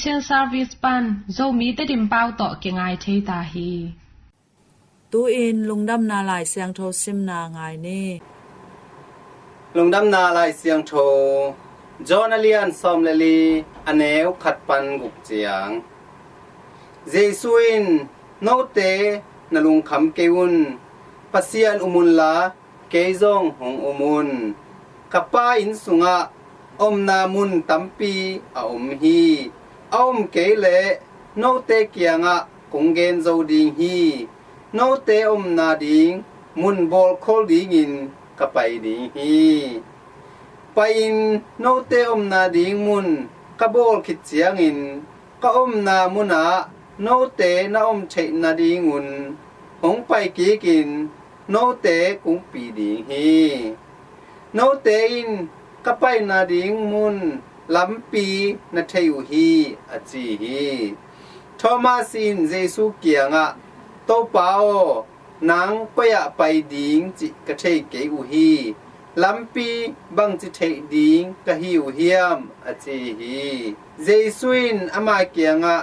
Christian Service ปันโจมีแต่ดิมเป้าต่อเกงไอเทตาฮีตูอินลุงดำนาลายเสียงโทซิมนาไงนี่ลุงดำนาลายเสียงโทจอนาเลียนซอมเลลีอเนวขัดปันกุกเจียงเจสุอินโนเตนลุงคำเกวุนปัสยานอุมุนลาเกยงหงอุมุนกับป้าอินสุงะอมนามุนตัมปีอมฮีอมเกเลโนเตเกียงะกงเกนโจดิงฮีโนเตอมนาดิงมุนบอลโคลดิงินกับไปดิงฮีไปอินโนเตอมนาดิงมุนกับอลคิดเสียงินก็อมนามุนาโนเตนาอมเชนาดิงุนหงไปกีกินโนเตกุงปีดิงฮีโนเตอินกับไปนาดิงมุนลำปีนาเทวฮีอจีฮีทอมาสินเจสุเกียงะโตเปานังปยะไปดิงจิกะเทเกอุฮีลำปีบังจิเทดิงกะฮิวเฮียมอจีฮีเจสุอินอามาเกียงะ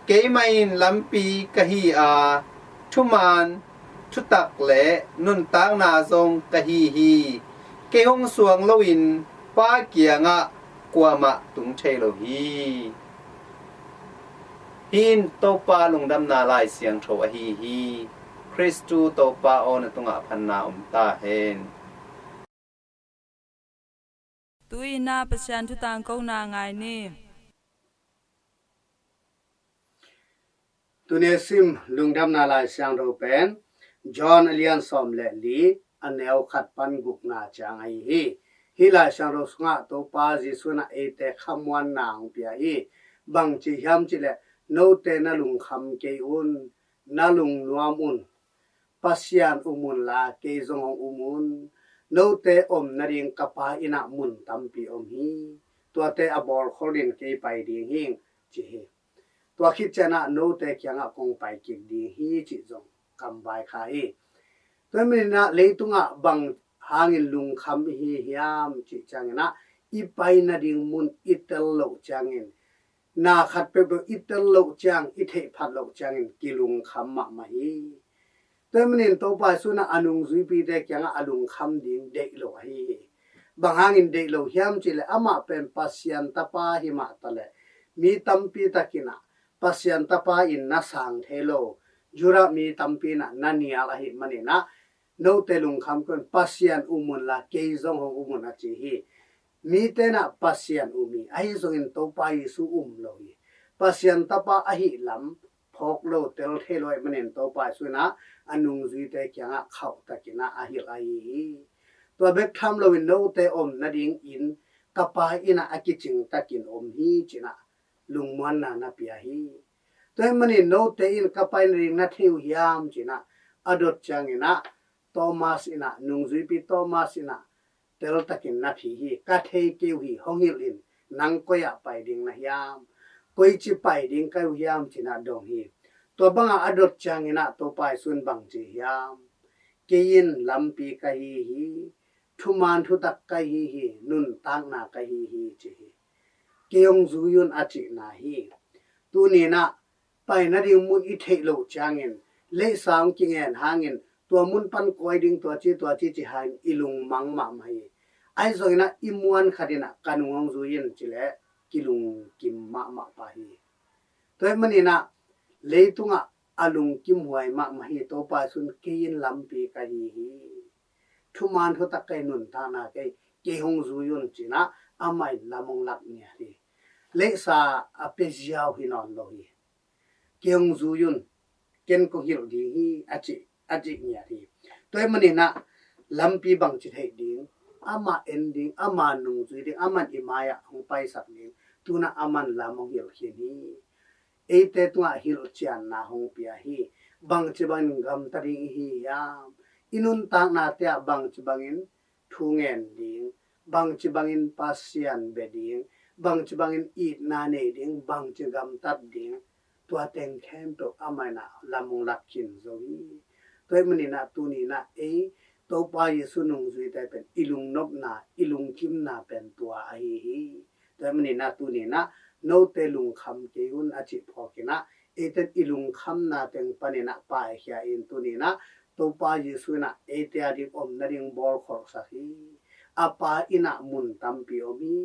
เกมาอินลำปีกะฮีอาทุมานทุตักและนุนตางนาซงกะฮีฮีเกหงสวงโลวินป้าเกียงะกวามะตุงเชโลฮีหินโตปาลุงดำนาลายเสียงโทอฮีฮีคริสตูโตปาโอนตุงะพันนาอุมตาเฮนตูอินาประชันทุตังกงนาไงนี่ตุเนซิมลุงดำนาลายเสียงโทเป็นจอห์นเอเลียนซอมเลลีอันแนวขัดปันกุกนาจางไอฮีฮิลาเสียงโทสงะโตปาจิสุนาเอเตคำวันนางเปียฮีบังจิยามจิเลโนเตนลุงคำเกอุนนลุงนัวมุนปัสยานอุมุนลาเกจงอุมุนโนเตอมนริงกปาอินามุนตัมปีอมฮีตัวเตอบอลคอลินเกไปดีหิงจิเฮตัวคิดจะนะโนเตเกียงะคงไปกินดีฮีจิจงกำใบขาฮีตัวมินะเลยตุงะบังหางินลุงคำฮีฮิยามจิจังนะอีไปนาดิงมุนอิตลโลจังเงินนาขัดเปเปอิตลโลจังอิเทพัดโลจังเงินกิลุงคำมะมาฮีตัวมินโตไปสุนะอนุงซุยปีเตเกียงะอลุงคำดิงเดโลฮีบางหางินเดโลฮิยามจิเลอามาเป็นปัสยันตปาหิมาตะเลมีตัมปีตะกินะปัสยันตปาอินนาสังเทโลจุระมีตัมปีนะนันยาลาหิมันนะโนเตลุงคำคนปัสยันอุมุนลาเกยซงของอุมุนอาจีฮีมีเตนะปัสยันอุมีไอซงอินโตปายิสุโลฮีปัสยันตปาอหิลำพอกโลเตลเทลอยมันเนโตปาสุนะอนุงซุยเตเกียงะเข้าตะกินะอหิลไอฮีตัวเบกทำโลวินโนเตอมนาดิงอินกปาอินะอากิจิงตะกินอมฮีจินะลุงมันนาเปียฮีตัวมันโนเตอินกปาอินริงนาเทวฮิยามจินะอดดจังอินะโตมัสอินะนุงซุยปีโตมัสอินะเตลตะกินนาพีฮีกะเทเกวฮีฮองฮิลินนังก็อยากไปดิงนะฮิยามก็อิจิไปดิงกะฮิยามจินะดงฮีตัวบังอดดจังอินะโตไปสุนบังจิฮิยามเกยินลำปีกะฮีทุมานทุตักกะฮีนุนตังนากะฮีจิฮีเกยงซุยุนอาจินาฮีตูนีนะไปนาดิงมุนอิเทโลจังเงินเลสาวกิงเงินหาเงินตัวมุนปันคอยดิงตัวจีจิหายอิลุงมังมาไม่ไอโซยนะอิมวนขัดินะกันงงซุยินจิเลกิลุงกิมมาปาฮีตัวมันนี่นะเลยตุงะอลุงกิมหวยมาฮีโตปาสุนเกยินลำปีกะฮีทุมานทุตักไกนุนตานาไกเกหงซุยุนจินะอามัยลามงลักเนี่ยฮีเลสาอเปจยาวฮินอนโลฮีเกหงซุยุนเกนก็ฮิลดีฮีอาจิเนี่ยฮีตัวมันนี่นะลำปีบังจิตให้ดิงอามาเอนดิงอามานุงซุยดิงอามันอิมายะหงไปสักดิงตุนะอามันลามงฮิลฮีนี่เอเตตุอะฮิลเจียนนาหงเปียฮีบังจิบันกัมตริงฮียามอินุนตางนาเตียบังจิบังอินทุงเงินดิงบังจิบังอินปัสยันเบดิงบังจิบังอินอีดนาเนดิงบังจิกัมตัดดิงตัวเต็งแคมตัวอามัยนะลามงลักขินโซฮีตัวมันนี่นะตูนี่นะโตปายิสุนุงซุยแต่เป็นอิลุงนบนาอิลุงคิมนาเป็นตัวไอฮีตัวมันนี่นะตูนี่นะ โนเตลุงคำเกยุนอจิพอกินะเอเตอิลุงคำนาเต็งปนินะปายเฮียอินตุนีนะตัวปาเยซูนะเอเตอดิอมนริงบอลขอสักฮีอาปาอินะมุนตัมปีอมี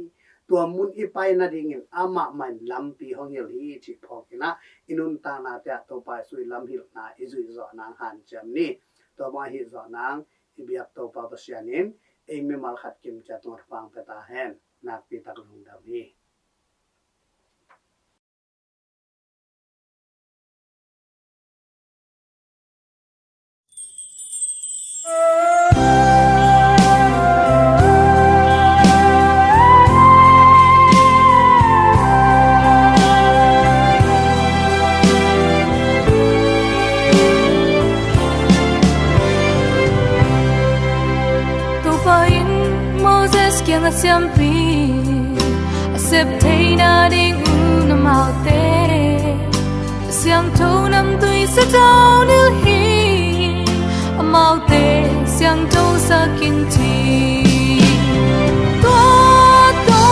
ตัวมุนอีไปนาดิ่งอามามันลำปีห้องเฮลีจิพอกินะอินุนตานาเตะตัวปาสุยลำฮิลนาอิจุยจอนางหันจำนี้ตัวมาฮิจอนางอิเบียบตัวปาบสยานินเองไม่มาขัดกิมจัดตัวฟังเปตาแฮนนักปีตักลุงดำนี้ Yang siampi asep thei na ding u na mau te siang thâu nam tui sa tao nil hi mau te siang thâu sa kin chi to to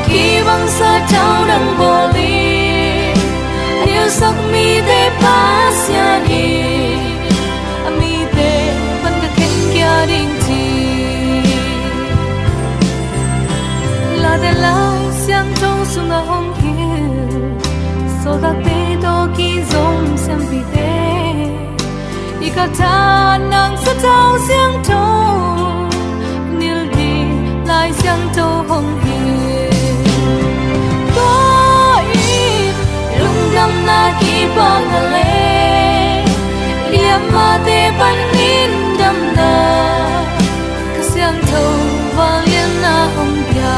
ki bang sa tao nang bo li ayo sak mi te pas ya ni ami te pan ka ken kya ding chi de lao xiang trong sung a hong hiu so da te do ki zong xiang bi te I ka ta nang sa tao xiang trong nil di lai xiang to hong hiu to I lung dam na ki pa na le liam ma te ban in dam na ka xiang to vang lian na hong pia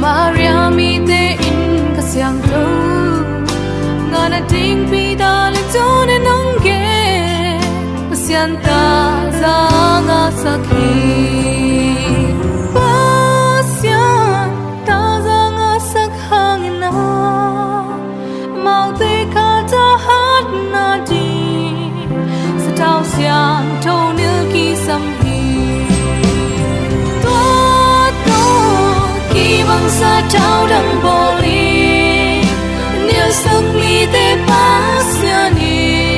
Maria mi te in ka siang tho ngana ting pi da le chone nong ge pasian ta za nga sakhi pasian ta za nga sak hang na mau te ka ta hat na di sa tao siang tho nil ki sam bang sa trao đằng bồ li niêu sắc mi te pas ya ni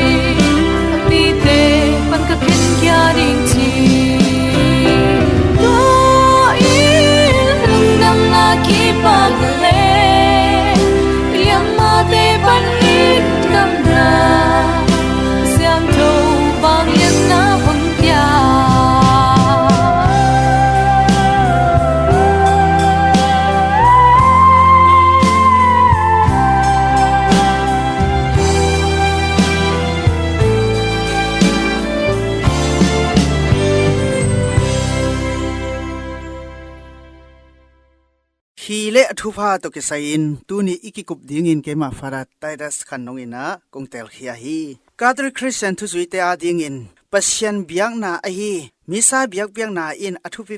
mi te pan ka ken kya ding chi do I lung dam na ki pa le liam ma te pan ni dam na siam tho bang yen na hong kya hi le thu pha to ke sain tu ni ikikup ding in ke ma farat taidas khan nong ina kongtel khia hi Catholic Christian thu zui te a ding in pasien biak na a hi misa biak biak na in athu pi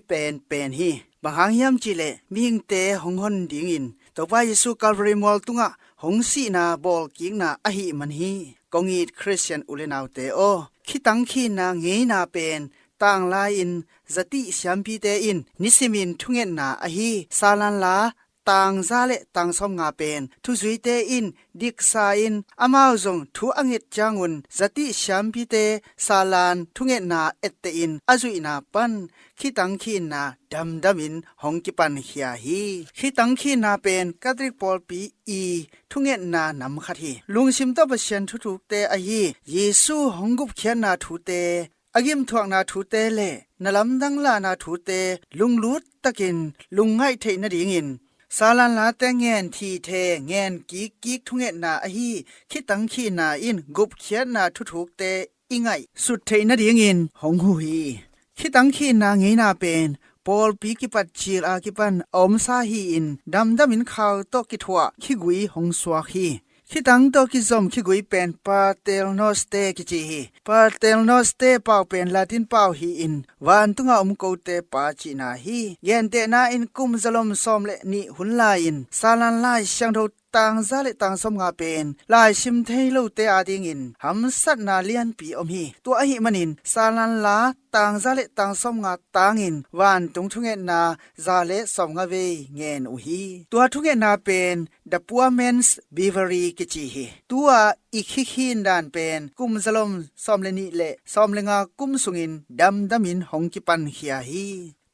pen hi bahang yam chi le ming te hong hon ding in to ba Yesu Calvary mol tunga hong si na bol king na a hi man hi kongit Christian ulenaw te o khitang khi na nge na pen tang la in zati siampi te in nisimin thungen na a hi salan la tang zale tang som nga pen thu zui te in dik sa in amao zong thu angit changun zati siampi te salan thungen na ette in azui na pan khitang khi na dam damin hongki pan hia hi khitang khi na pen Catholic Paul pi I thungen na nam khat hi lungsim to pasien thu thuk te a hi Yesu hongup khian na thu te agim thuak na thu te le nalam dang la na thu te lunglut takin lungai thei na ding in ซาลันลาแต่เงนทีเทเงนกิกกิกทุงเงนาอหีคิดตังขีนาอินกุบเขียนนาทุทุกเตอิงไงสุดเทนดิงอินหงหูฮีคิดตังขีนาเงนาเป็นปอลปีกิปัดจีลอากิปันอมซาฮีอินดำมินข่าวตกิทัวคิกุยหงสวาฮีคิดังตกิซอมคิกุยเป็นปาเตลโนสเตกิจีฮีปาเตลโนสเตเป่าเป็นลาตินเป่าฮีอินวันตุงอาโกเตปาจีนาฮีเย็นเตนาอินกุมซาลอมซอมเลนิหุนลาอินซาลันลาช่างโทต่างซาเลต่างสมงาเป็นลายชิมเทโลเตอาดิงอินหำสัตนาเลียนปีอมฮีตัวอหิมันินซาลันลาต่างซาเลต่างสมงาต่างอินวันตุงทุงเงนาซาเลสมงาเวเงนอุฮีตัวทุงเงนาเป็นดับปัวเมนส์บีเวอรีกิจีฮีตัวอีกขินดานเป็นกุมซาลมสมเลนิเลสมเลงากุมสุงินดำมินหงกิปันเฮียฮี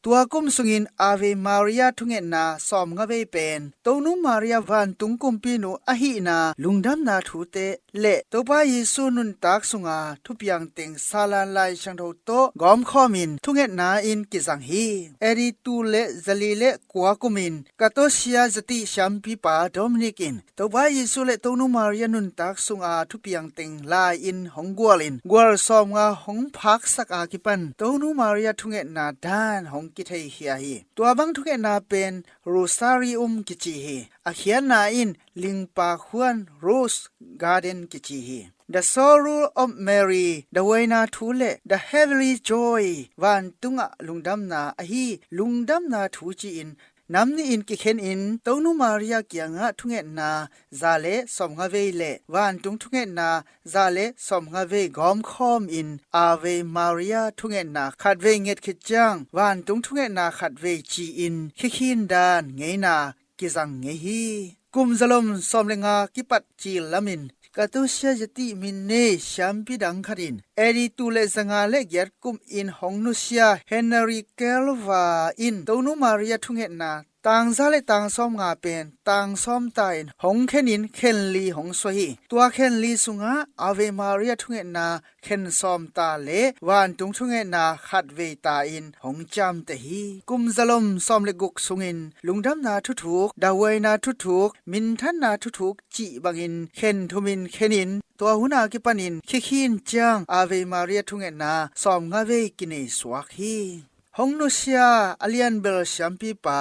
ตัวกุมสุงินอาเวมาริยาทุงเงนาสอมงะเวเป็นตนูมาริยาวันตุงกุมปีนูอหินาลุงดำนาทูเตเลตัวปาเยซูนุนตักสุงาทุบยังเต็งซาลานไลชังโทโตกอมข้อมินทุงเงนาอินกิสังฮีเอริตูเลซาลีเลกัวกุมินกาโตเชียจติชัมปีปาโดมินิกินตัวปาเยซูเลตนูมาริยานุนตักสุงาทุบยังเต็งลาอินหงกัวลินกัวสอมงาหงพักสักอากิปันตนูมาริยาทุงเงนาดานหงกิเทเฮียฮีตัวบังทุกนาเป็นโรซาริอุมกิจิฮีอาเขียนนาอินลิงปาควนโรสการ์เดนกิจิฮี The Sorrow of Mary the Waina Thule the Heavenly Joy วันตุงะลุงดำนาอหีลุงดำนาทูจีอินน้ำนี่อินกิเคนอินตนูมาริยาเกียงะทุงเงนาซาเลสมงาเวเลวันตุงทุงเงนาซาเลสมงาเวกอมคอมอินอาเวมาริยาทุงเงนาขัดเวเงตขิจังวันตุงทุงเงนาขัดเวจีอินขินดานเงนากิซังเงฮีกุมซาลมสมเลงากิปัดจีลามินกาตุเชียจติมินเนชัมปิดังคารินเอริตูเลสังาเลเกียรกุมอินฮองนุเชียเฮนริเคลวาอินตนูมาริยาทุงเงนาต่างซาเลต่างซ้อมงาเป็นต่างซ้อมตายหงเขนินเคนลีหงสวยตัวเคนลีสุงาอาเวมาริยาทุงเงนาเคนซ้อมตาเลวันตุงทุงเงนาขัดเวตาอินหงจำเตฮีกุมซาลมซ้อมเลกุกสุงินลุงดำนาทุทุกดาวเวนาทุทุกมินทันนาทุทุกจีบังอินเคนทุมินเขนินตัวหุนากิปันินขินจังอาเวมาริยาทุงเงนาซ้อมงาเวกินเนสวกฮีฮงนุเชียอเลียนเบลชัมปีปา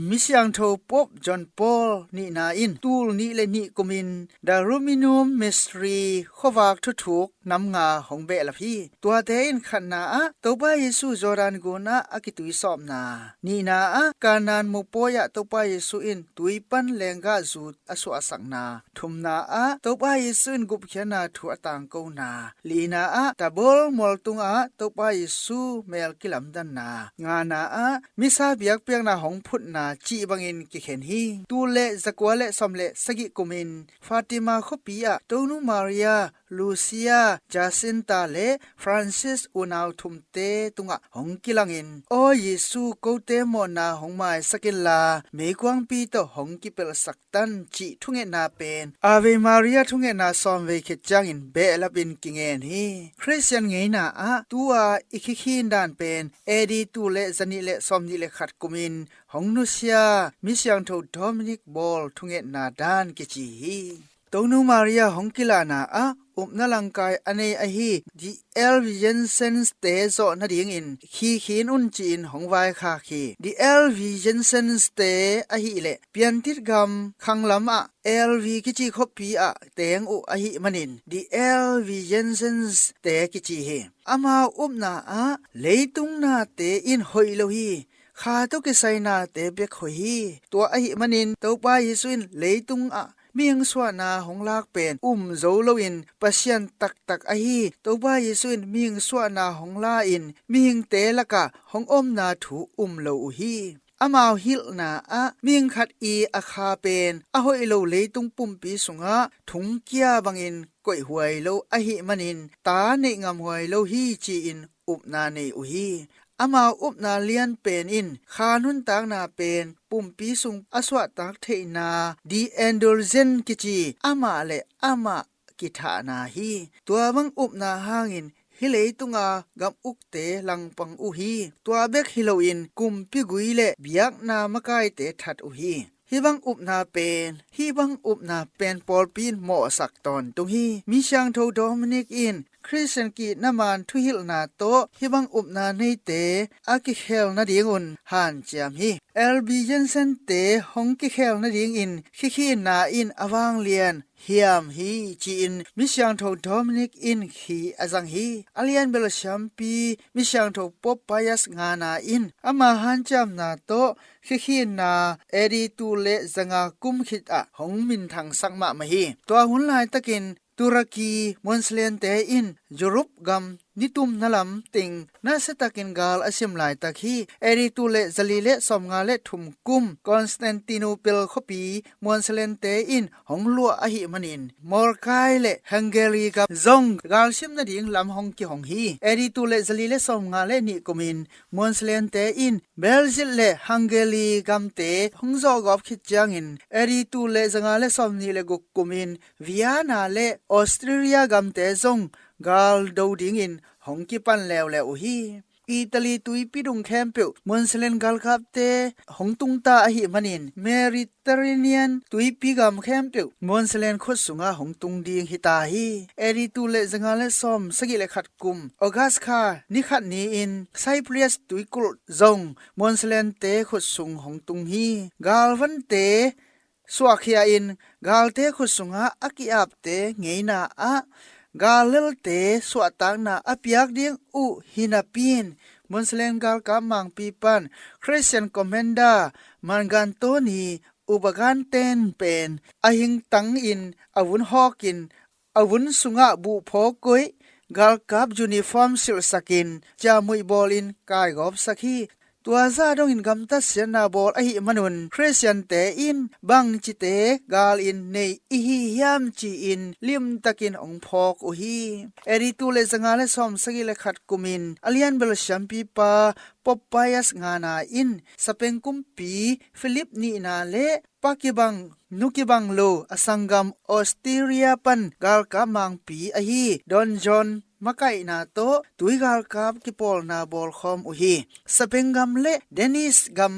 มิสยังโทปบจอนปอลนี่นาอินตูลนี่เลนี่กุมินดารูมินุมมิสทรีขวากทุกๆนำงาหงเบลพีตัวเตอินขันนาตัวป้าเยซูจอรันกูนาอากิตุยสอบนานี่นาการนานมุปอยะตัวป้าเยซูอินตุยปันแรงกาจูดอสุอสังนาทุมนาตัวป้าเยซูอินกุบเขียนาถัวต่างกูนาลีนาตาบอลมอลตุงตัวป้าเยซูเมลกิลัมดันนางานามิซาเบียกเปียงนาหงพุดนาจีบังอินกิเข็นฮีตูเลสกัวเลสมเลสกิกุมินฟาติมาขปียตนูมาริยาลูเซียจาซินตาเลฟรานซิสอุนาวทุมเตตุงะหงกิลังอินโอเยซูโกเตโมนาหงไมสกิลาเมกวางปีโตหงกิเปลสักตันจีทุงเงนาเป็นอาเวมาริยาทุงเงนาซอมเวเคจังอินเบลบินกิเงนฮีคริสเตียนเงนาตัวอิคิคินดานเป็นเอดีตูเลซนิเลซอมนิเลขัดกุมินหงนุเซียมิสยังโทโดมินิกบอลทุงเงนาดานกิจีฮีตนูมาริยาหงกิลานาอุปนลังกายอเนอฮีดีเอลวิเจนเซนสเตโซนาดิงอินขีนอุนจีนหงไวคาคีดีเอลวิเจนเซนสเตอฮีเลเปียนติดกำขังลำเอลวีกิจีคบปีเตงอุอฮีมันินดีเอลวิเจนเซนสเตกิจีเฮอามาอุปนาเลตุงนาเตอินหอยโลฮีข้าตุกิไซนาเตเบกหอยตัวอฮีมันินตัวป้าเยซูอินเลตุงเมียงสวนาหงลากเป็นโซโลอินปัสยันตักฮีตัวบ้าเยซูอินเมียงสวนาหงลาอินเมียงเตละกะหงอมนาถูโลฮีอามาวฮิลนาเมียงขัดอาคาเป็นหอยโลเลยตุงปุ่มปีสุงถุงเกียบังอินก่อยหวยโลอหิมันินตาเนงามหวยโลฮีจีอินอุปนาเนอุฮีอามาอุปนาเลียนเป็นอินคานุนตากนาเป็นปุ่มปีสุงอสวะตักเทนาดีแอนโดรเซนกิจีอามาเลอามากิธานาฮีตัวบังอุปนาหางินฮิเลตุงากำอุกเตลังปังอุฮีตัวเบกฮิโลอินกุมปิกุยเลเบียกนามกายเตทัดอุฮี hi bang up na pen Paul pin mo sak ton tung hi mi sang tho Dominic in Christian ki naman thu hil na to hi bang up na nei te aki khel na ding un han chiam hi LB Jensen te hong ki khel na ding in khi na in awang lian hiam hi chi in mi sang tho Dominic in khi azang hi alian bel shampi mi sang tho pop bias nga na in ama han cham na to khi na eri tu le zanga kum khit a hong min thang sang ma ma hi to hun lai takin Turaki Monslen te in Europe gam nitum nalam ting na setakin gal asim lai takhi eri tu le zalile somnga le thum kum Constantinople khopi Monslen te in honglua a hi manin Morkai le Hungary gam zong gal sim na ding lam hong ki hong hi eri tu le zalile somnga le ni kumin Monslen te in Belgium le Hungary gam te hongzo gop khit jang in eri tu le zanga le somni le guk kumin Vienna le Australia gam te zong gal do ding in hong ki pan lew lew hi Italy tui pidung kempe Monslen gal kap te hong tung ta a hi manin Mediterranean tui pigam kempe Monslen khot sunga hong tung ding hi ta hi eri tu le zanga le som sagi le khat kum August kha ni khat ni in Cyprus tui kul zong Monslen te khot sung hong tung hi gal van te swakhia in gal te khot sunga akiap te ngeina a galel te swatang na apiak ding u hinapin Monslen gal ka mang pipan Christian Commander mangan toni ubagan ten pen ahing tang in awun hokin awun sunga bu phokoi gal kap uniform sil sakin jamui bolin kai gop sakhi tua za dong in gamta siana bol ahi manun Christian te in bang chi te gal in nei i hi hiam chi in lim takin ong phok u hi eri tu le zanga le som sagi le khat kumin alian bel shampi pa popayas ngana in sapeng kumpi Philip ni na le pakibang nukibang lo asangam Austria pan gal ka mang pi ahi Don John makai na to tuigal kap ki pol na bol khom uhi sapengam le Dennis gam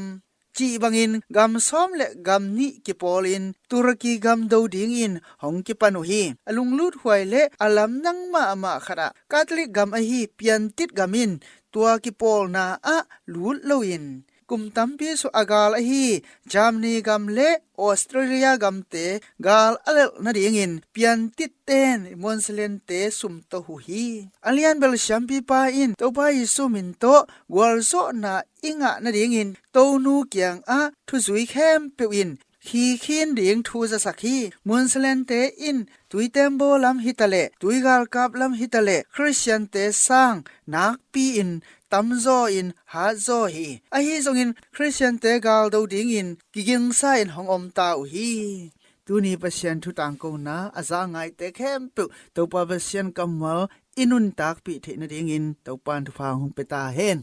chi bangin gam som le gam ni ki polin Turkey gam do ding in hong ki panuhi alung lut huai le alam nang ma khara Catholic gam ahi pian tit gamin tua ki pol na a lut loin kum tampi su agal ahi Germany gam le Australia gam te gal alel na ding in pian tit ten Monslen te sum to hu hi alian bel shampi pa in to pa isu min to wal so na inga na ding in to nu kyang a thu zui khem pe in khi khin ding thu za sakhi Monslen te in tui tembo lam hitale tui gal kap lam hitale Christian te sang nak pi in tamzo in ha zo hi a hi zong in Christian te gal do ding in kiging sa in hong om ta u hi tuni pasien thu tang ko na aza ngai te khem pu to pa pasien kamal inun tak pi the na ding in to pan thu fa hong pe ta hen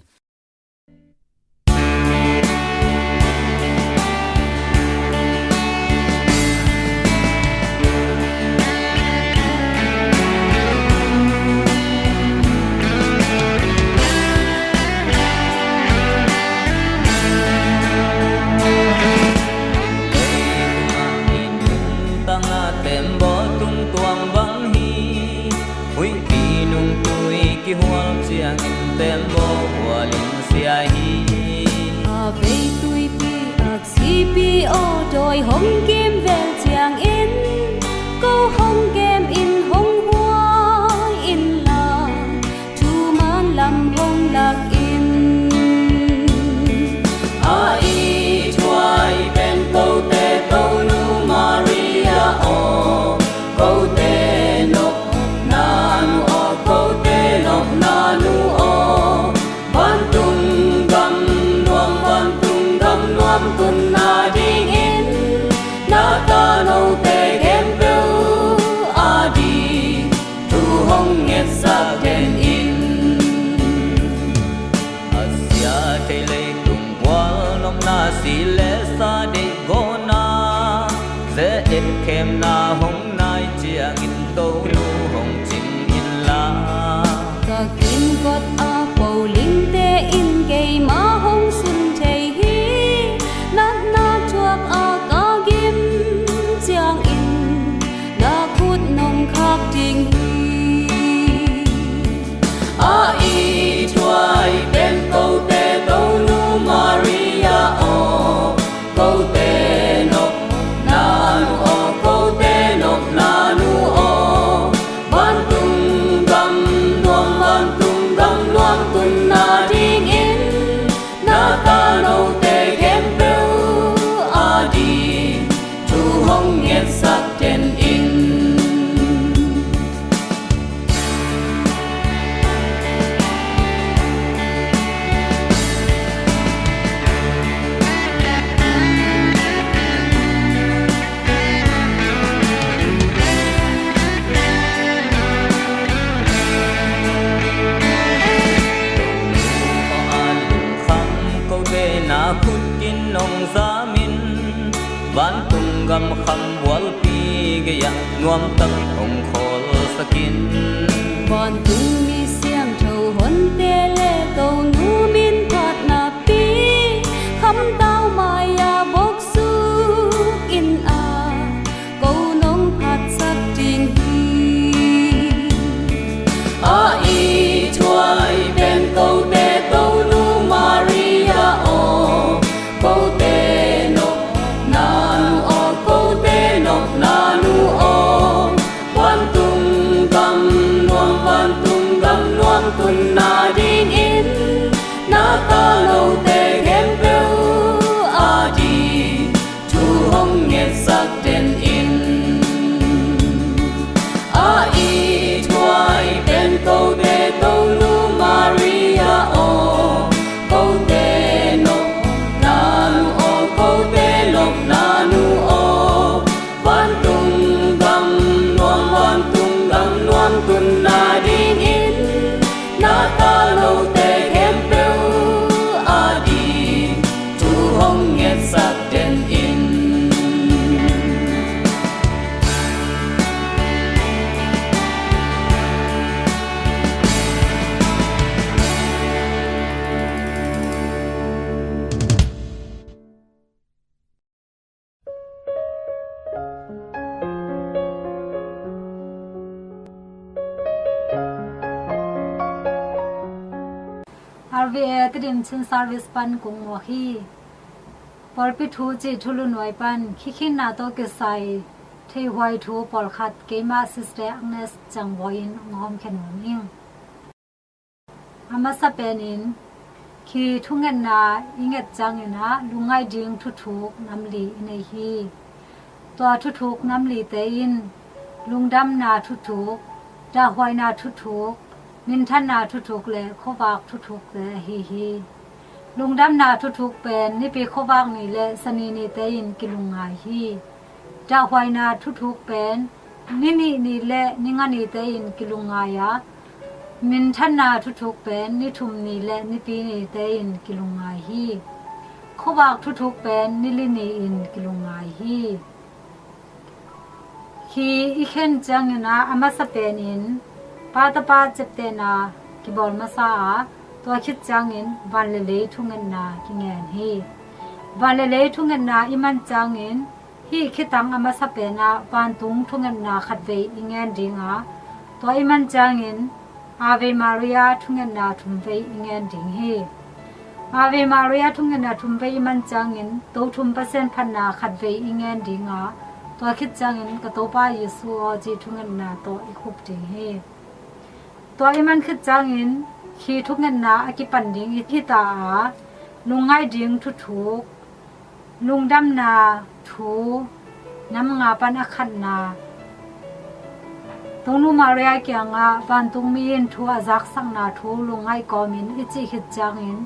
tem bo walin sia hi a ve tui pi ak si pi o doi hong kim vel chiang in ko hong kem in hong hua in la tu man lam hong lak in a i twai ben ko te to nu Maria o ko te no na nu o ko te no na nu kun na ding in na ta no te gem bu a di tu hong nget sa ten in asia te le tung wal nom na si le sa de go na ze et kem na hong nai chiang in to nu hong chin in la ka kim got a pauling te in ke ma hong sun te hi na chuak a ka nghiệt sắc trên in khut kin nong zamin van tung gam kham wal pi ge ya nuam tak ong khol sakin bon tung mi siang thâu hon te le to nu min phat na pi kham tao ma ya bok su in a ko nong phat sak ting hi a i chuai ben ko te to nu maria o ko te no na nu o ko te no na nu o quan tung gam nuam tun na ding in na ta lo te gem beu a di tu hong nghiệt sắc trên in a i chuai ben ko te to nu maria o ko te no na nu o ko te lo na nu o van tung gam nuam tun na ding in na ta lo te gem beu a di tu hong nghiệt sắc trên in RVA tidim chin service pan kung wa hi porpi thu chi thulu noi pan khikhin na to ke sai thei hwai thu pol khat ke ma sister Agnes changwoin ngom khen ning ama sa penin khi thungen na inget changena lungai ding thu thuk namli nei hi to thu thuk namli te in lungdam na thu thuk da hwai na thu thuk minท่านนาทุกๆเลยขวากทุกๆเลยฮีลุงดำนาทุกๆเป็นนี่ปีขวากนี่แหละสนีนี่เตยินกิลุงไงฮีจะหวยนาทุกๆเป็นนี่แหละนี่งานนี่เตยินกิลุงไงอะมินท่านนาทุกๆเป็นนี่ทุมนี่แหละนี่ปีนี่เตยินกิลุงไงฮีขวากทุกๆเป็นนี่ลินี่อินกิลุงไงฮีอีเข็นจังนะอามาสเปนินปาตาปาเจ็บเตนากิบอลมาซาตัวคิดจังอินวันเลทุ่งเงินนากิเงินฮีวันเลทุ่งเงินนาอิมันจังอินฮีคิดตังอามาสเปนาวันตุงทุ่งเงินนาขัดเวอิเงินดิงาตัวอิมันจังอินอาเวมาริยาทุ่งเงินนาทุมเวอิเงินดิงฮีอาเวมาริยาทุ่งเงินนาทุมเวอิมันจังอินตัวทุมเปอร์เซ็นต์พันนาขัดเวอิเงินดิงาตัวคิดจังอินกับตัวป้าเยซูอจีทุ่งเงินนาตัวอีคุบดิงฮีตัวมันคือจังอินขี้ทุกเงินนาอกิปันดิงอิทิตาลุงง่ายดิงทุกลุงดำนาทูน้ำงาปันอคันนาตรงนู้มาเรียกยังอ่ะปันตรงมีนทัวจักสังนาทูลุงง่ายกอมินอิจิคิดจังอิน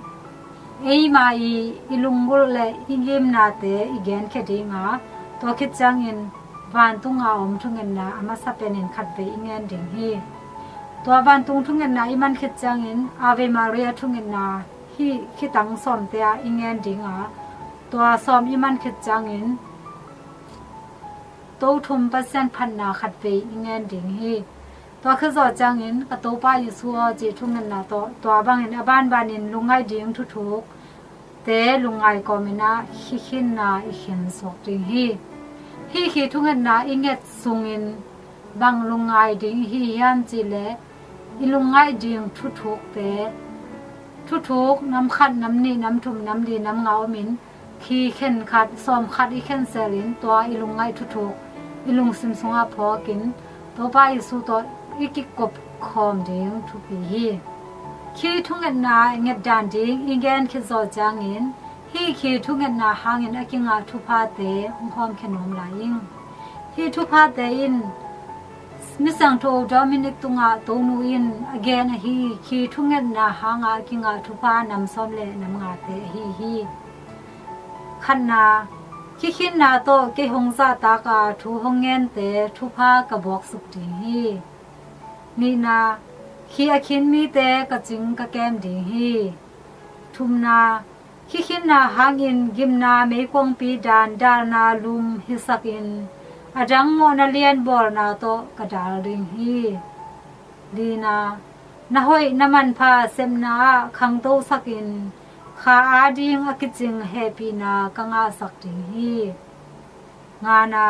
มาอีลุงกุลเลยอิเกมนาเตอีเกนแค่ดิงอ่ะตัวคิดจังอินปันตรงอาอมทุกเงินนาอามาสเปนินขัดไปอิเงินดิงฮีตัววันตุงทุ่งเงินนาอิมันคิดจังอินอาเวมาเรียทุ่งเงินนาฮีคิดตังสอมเตียอิงเงินดิงอ่ะตัวสอมอิมันคิดจังอินโตทุมเปอร์เซ็นต์พันนาขัดไปอิงเงินดิงฮีตัวคือจอจังอินกับโตป้าอยู่ซัวจีทุ่งเงินนาตัวบางอินบ้านอินลุงไงดิงทุกเตลุงไงก็มินาขินนาอิขินสกดิงฮีขีทุ่งเงินนาอิงเงตซุงอินบางลุงไงดิงฮียันจีเลอีลุงไงดิงทุกเตทุกน้ำขัดน้ำนี่น้ำทุ่มน้ำดีน้ำเงามินขี้เข็นขัดซ้อมขัดอีเข็นเซลินตัวอีลุงไงทุกอีลุงซิมสงอาพอกินตัวป้าอีสูตัวอีกิกบคอมดิงทุกปีขี้ทุ่งเงินนาเงดดานดิงอีแกนคิดจอจางอินฮีขี้ทุ่งเงินนาหางอินอากิงาทุพาเตหอมขนมลายิง hi thu pha te in mi sang tho Dominic tunga tonu in again hi khi thunget na hanga kinga thu pha nam som le nam nga te hi khanna khi khin na to ke hongza ta ka thu hongen te thu pha ka bok suk ti hi ni na khi akhin mi te ka ching ka kem ding hi thumna khi khin na hangin gimna me kong pi dan dar na lum hi sakin adang mo na lian bor na to ka dal ring hi dina na hoi naman pha semna khang to sakin kha ading akiching happy na kanga sakting hi ngana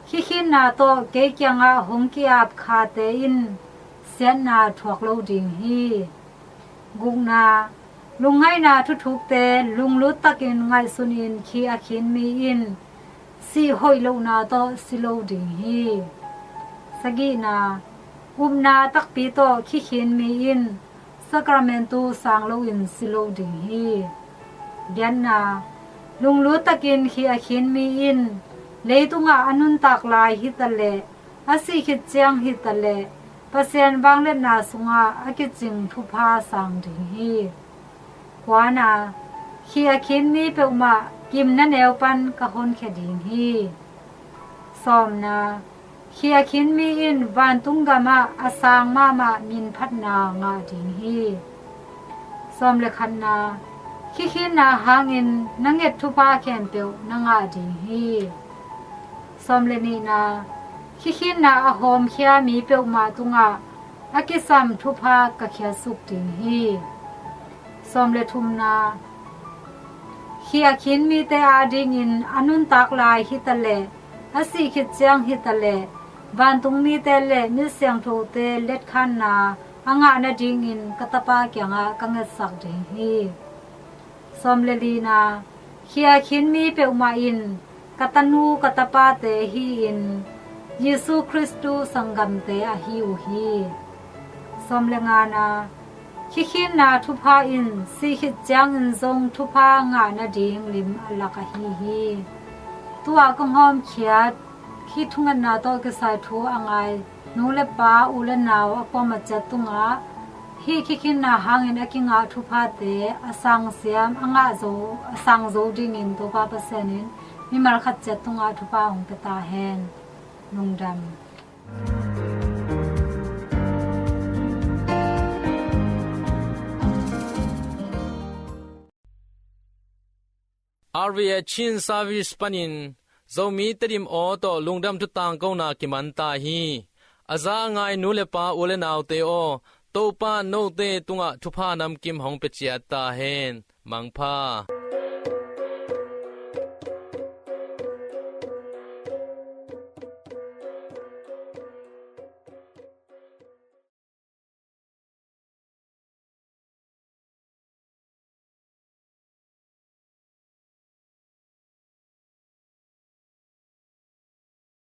khi khin na to ke kyanga hongki ap kha te in sen na thuak lo ding hi gungna lungai na thu thuk te lunglut takin ngai sunin khi akhin mi in si hoi lo na to silo ding hi sagi na umna tak pi to khi khin mi in Sacramento sang lo in silo ding hi bian na lunglut takin khi akhin mi in leitunga anun tak lai hi tale asi khit chiang hi tale pasien bangle na sunga akiching thu pha sang ding hi kwana khi akhin mi pe uma kim na neu pan ka hon khe ding hi somna khi akhin mi in van tungama asang mama min phat na nga ding hi som le khanna khi khin na hangin nanget thu pha khen pe na nga ding hi som le ni na khi khin na a hom khia mi pe uma tunga akisam thu pha ka khia suk ding hi som le thumna khi akhin mi te ading in anun tak lai hi tale asi khit chang hi tale ban tung mi te le mi siang tho te let khan na anga na ding in katapa kyanga kanget sak ding hi som le li na khi akhin mi pe uma in katanu katapa te hi in Yesu Christu sangam te a hi u hi som le nga na khi khin na thu pha in si khit chang in zong thu pha nga na ding lim alaka hi tua kong hom khiat khi thungan na to ke sai thu angai no le pa u le naw akwa ma cha tunga hi khi khin na hangin akinga thu pha te asang siam anga zo asang zo ding in to pa pasenin mi mar khat cha tunga thu pa hong ta hen nungdam RVA Chin Service Panin Zomi Terim O to Lungdam tu tang ko na kimanta hi Aza ngai nu le pa ule naw te o to pa no te tunga thupa nam kim hong pe chia ta hen mangpha